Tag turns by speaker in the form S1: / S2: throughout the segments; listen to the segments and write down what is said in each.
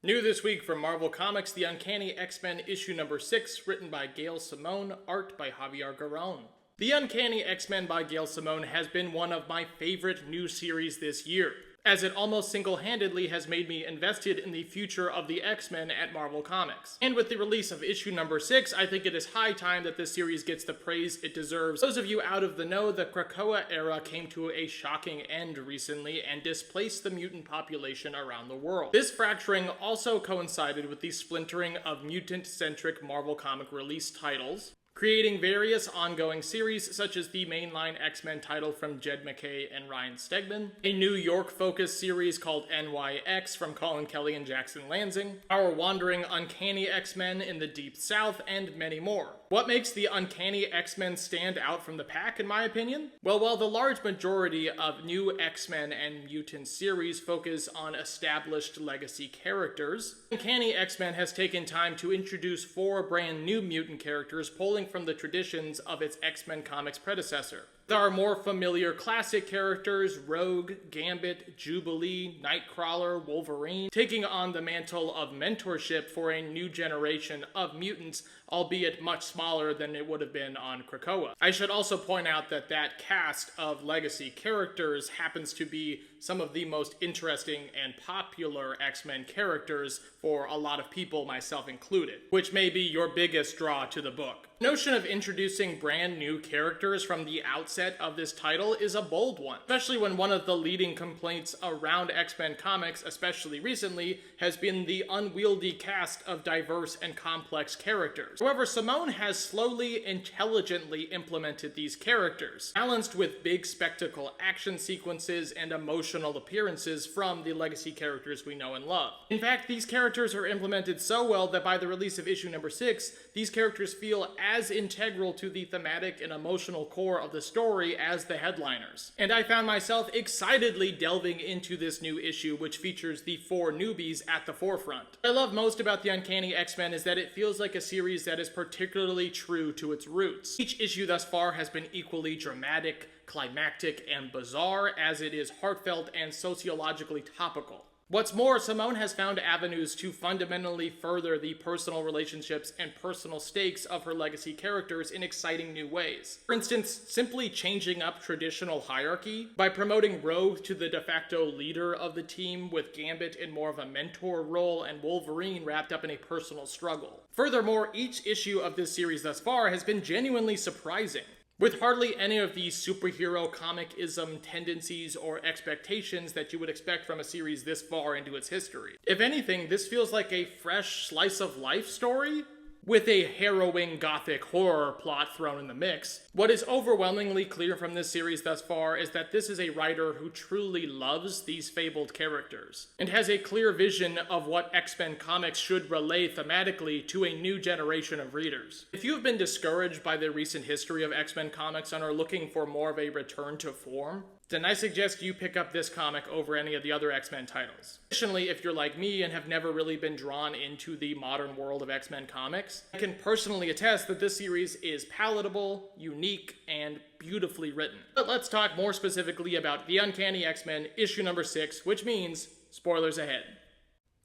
S1: New this week from Marvel Comics, The Uncanny X-Men issue number 6, written by Gail Simone, art by Javier Garrón. The Uncanny X-Men by Gail Simone has been one of my favorite new series this year, as it almost single-handedly has made me invested in the future of the X-Men at Marvel Comics. And with the release of issue number 6, I think it is high time that this series gets the praise it deserves. Those of you out of the know, the Krakoa era came to a shocking end recently and displaced the mutant population around the world. This fracturing also coincided with the splintering of mutant-centric Marvel comic release titles, creating various ongoing series such as the mainline X-Men title from Jed MacKay and Ryan Stegman, a New York-focused series called NYX from Colin Kelly and Jackson Lansing, our wandering Uncanny X-Men in the Deep South, and many more. What makes the Uncanny X-Men stand out from the pack, in my opinion? Well, while the large majority of new X-Men and mutant series focus on established legacy characters, Uncanny X-Men has taken time to introduce 4 brand new mutant characters pulling from the traditions of its X-Men comics predecessor. There are more familiar classic characters, Rogue, Gambit, Jubilee, Nightcrawler, Wolverine, taking on the mantle of mentorship for a new generation of mutants, albeit much smaller than it would have been on Krakoa. I should also point out that that cast of legacy characters happens to be some of the most interesting and popular X-Men characters for a lot of people, myself included, which may be your biggest draw to the book. The notion of introducing brand new characters from the outset of this title is a bold one, especially when one of the leading complaints around X-Men comics, especially recently, has been the unwieldy cast of diverse and complex characters. However, Simone has slowly, intelligently implemented these characters, balanced with big spectacle action sequences and emotional appearances from the legacy characters we know and love. In fact, these characters are implemented so well that by the release of issue number 6, these characters feel as integral to the thematic and emotional core of the story as the headliners. And I found myself excitedly delving into this new issue, which features the 4 newbies at the forefront. What I love most about the Uncanny X-Men is that it feels like a series that is particularly true to its roots. Each issue thus far has been equally dramatic, climactic, and bizarre as it is heartfelt and sociologically topical. What's more, Simone has found avenues to fundamentally further the personal relationships and personal stakes of her legacy characters in exciting new ways. For instance, simply changing up traditional hierarchy by promoting Rogue to the de facto leader of the team, with Gambit in more of a mentor role and Wolverine wrapped up in a personal struggle. Furthermore, each issue of this series thus far has been genuinely surprising, with hardly any of the superhero comic-ism tendencies or expectations that you would expect from a series this far into its history. If anything, this feels like a fresh slice-of-life story with a harrowing gothic horror plot thrown in the mix. What is overwhelmingly clear from this series thus far is that this is a writer who truly loves these fabled characters, and has a clear vision of what X-Men comics should relay thematically to a new generation of readers. If you have been discouraged by the recent history of X-Men comics and are looking for more of a return to form, then I suggest you pick up this comic over any of the other X-Men titles. Additionally, if you're like me and have never really been drawn into the modern world of X-Men comics, I can personally attest that this series is palatable, unique, and beautifully written. But let's talk more specifically about The Uncanny X-Men issue number 6, which means spoilers ahead.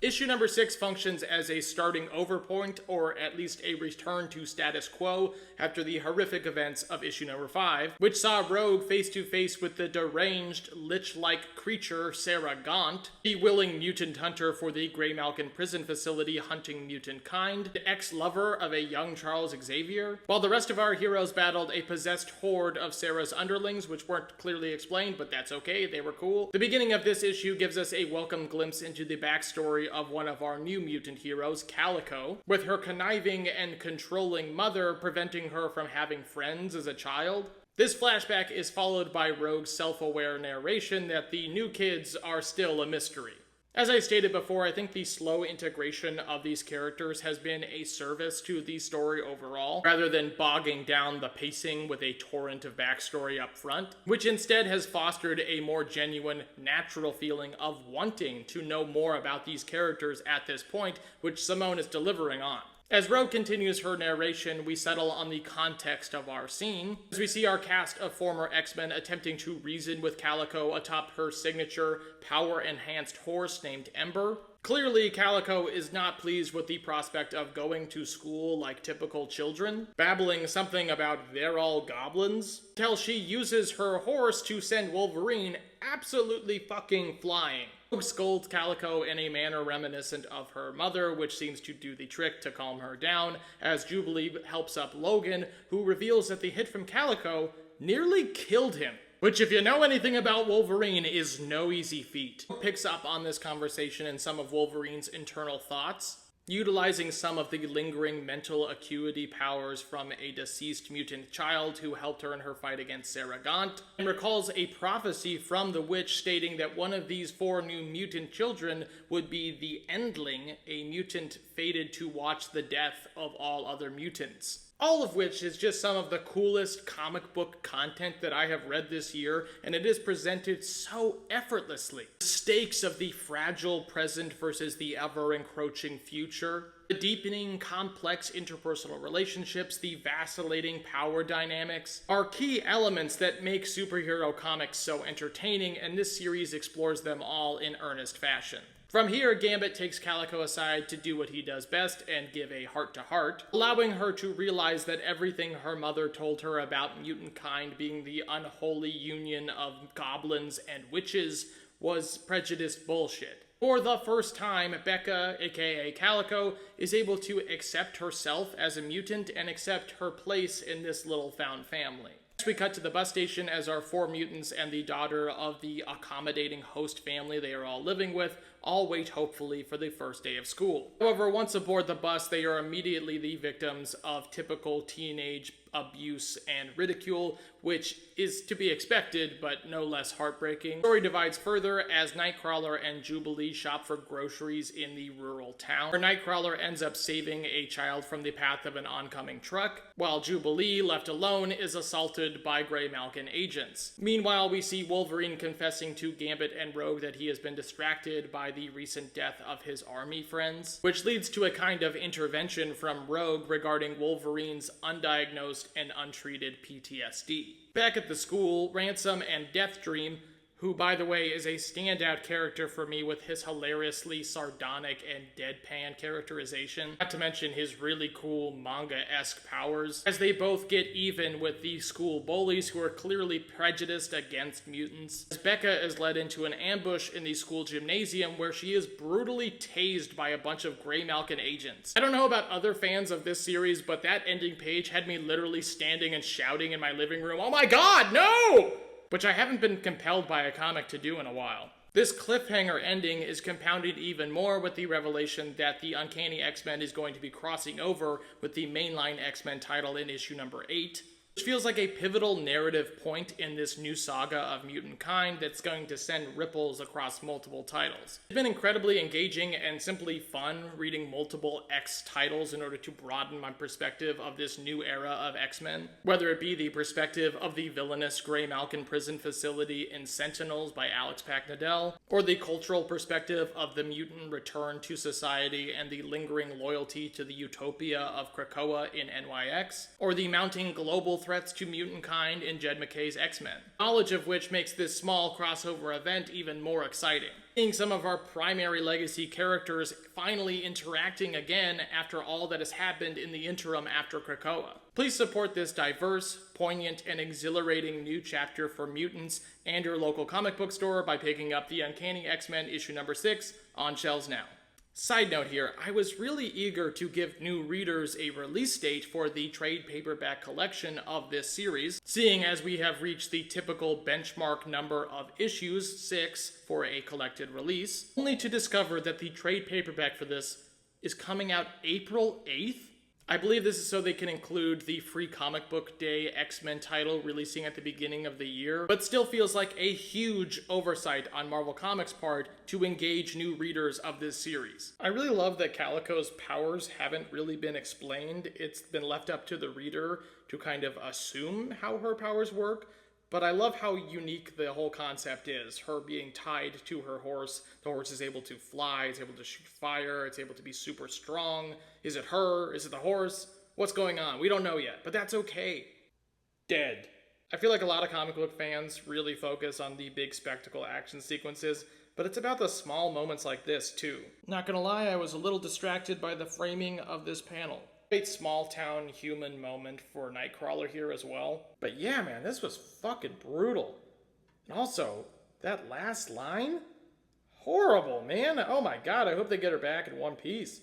S1: Issue number 6 functions as a starting over point, or at least a return to status quo after the horrific events of issue number 5, which saw Rogue face to face with the deranged, lich-like creature Sarah Gaunt, the willing mutant hunter for the Greymalkin prison facility hunting mutant kind, the ex-lover of a young Charles Xavier, while the rest of our heroes battled a possessed horde of Sarah's underlings, which weren't clearly explained, but that's okay, they were cool. The beginning of this issue gives us a welcome glimpse into the backstory of one of our new mutant heroes, Calico, with her conniving and controlling mother preventing her from having friends as a child. This flashback is followed by Rogue's self-aware narration that the new kids are still a mystery. As I stated before, I think the slow integration of these characters has been a service to the story overall, rather than bogging down the pacing with a torrent of backstory up front, which instead has fostered a more genuine, natural feeling of wanting to know more about these characters at this point, which Simone is delivering on. As Rogue continues her narration, we settle on the context of our scene, as we see our cast of former X-Men attempting to reason with Calico atop her signature power-enhanced horse named Ember. Clearly, Calico is not pleased with the prospect of going to school like typical children, babbling something about they're all goblins, till she uses her horse to send Wolverine absolutely fucking flying. Rogue scolds Calico in a manner reminiscent of her mother, which seems to do the trick to calm her down, as Jubilee helps up Logan, who reveals that the hit from Calico nearly killed him. Which, if you know anything about Wolverine, is no easy feat. Picks up on this conversation and some of Wolverine's internal thoughts, utilizing some of the lingering mental acuity powers from a deceased mutant child who helped her in her fight against Sarah Gaunt, and recalls a prophecy from the witch stating that one of these 4 new mutant children would be the Endling, a mutant fated to watch the death of all other mutants. All of which is just some of the coolest comic book content that I have read this year, and it is presented so effortlessly. The stakes of the fragile present versus the ever-encroaching future, the deepening, complex interpersonal relationships, the vacillating power dynamics, are key elements that make superhero comics so entertaining, and this series explores them all in earnest fashion. From here, Gambit takes Calico aside to do what he does best and give a heart-to-heart, allowing her to realize that everything her mother told her about mutant kind being the unholy union of goblins and witches was prejudiced bullshit. For the first time, Becca, aka Calico, is able to accept herself as a mutant and accept her place in this little found family. We cut to the bus station as our 4 mutants and the daughter of the accommodating host family they are all living with all wait hopefully for the first day of school. However, once aboard the bus, they are immediately the victims of typical teenage abuse and ridicule, which is to be expected, but no less heartbreaking. The story divides further as Nightcrawler and Jubilee shop for groceries in the rural town, where Nightcrawler ends up saving a child from the path of an oncoming truck, while Jubilee, left alone, is assaulted by Grey Malkin agents. Meanwhile, we see Wolverine confessing to Gambit and Rogue that he has been distracted by the recent death of his army friends, which leads to a kind of intervention from Rogue regarding Wolverine's undiagnosed and untreated PTSD. Back at the school, Ransom and Deathdream, who, by the way, is a standout character for me with his hilariously sardonic and deadpan characterization, not to mention his really cool manga-esque powers, as they both get even with the school bullies who are clearly prejudiced against mutants, as Becca is led into an ambush in the school gymnasium where she is brutally tased by a bunch of Grey Malkin agents. I don't know about other fans of this series, but that ending page had me literally standing and shouting in my living room, "Oh my god, no!" Which I haven't been compelled by a comic to do in a while. This cliffhanger ending is compounded even more with the revelation that the Uncanny X-Men is going to be crossing over with the mainline X-Men title in issue number 8, which feels like a pivotal narrative point in this new saga of mutant kind that's going to send ripples across multiple titles. It's been incredibly engaging and simply fun reading multiple X titles in order to broaden my perspective of this new era of X-Men, whether it be the perspective of the villainous Grey Malkin prison facility in Sentinels by Alex Packnadel, or the cultural perspective of the mutant return to society and the lingering loyalty to the utopia of Krakoa in NYX, or the mounting global threats to mutant kind in Jed MacKay's X-Men, knowledge of which makes this small crossover event even more exciting. Seeing some of our primary legacy characters finally interacting again after all that has happened in the interim after Krakoa. Please support this diverse, poignant, and exhilarating new chapter for mutants and your local comic book store by picking up the Uncanny X-Men issue number 6 on shelves now. Side note here, I was really eager to give new readers a release date for the trade paperback collection of this series, seeing as we have reached the typical benchmark number of issues, 6, for a collected release, only to discover that the trade paperback for this is coming out April 8th? I believe this is so they can include the free comic book day X-Men title releasing at the beginning of the year, but still feels like a huge oversight on Marvel Comics' part to engage new readers of this series. I really love that Calico's powers haven't really been explained. It's been left up to the reader to kind of assume how her powers work, but I love how unique the whole concept is. Her being tied to her horse. The horse is able to fly, it's able to shoot fire, it's able to be super strong. Is it her? Is it the horse? What's going on? We don't know yet, but that's okay. Dead. I feel like a lot of comic book fans really focus on the big spectacle action sequences, But it's about the small moments like this, too. Not gonna lie, I was a little distracted by the framing of this panel. Great small town human moment for Nightcrawler here as well. But yeah, man, this was fucking brutal. And also, that last line? Horrible, man. Oh my god, I hope they get her back in one piece.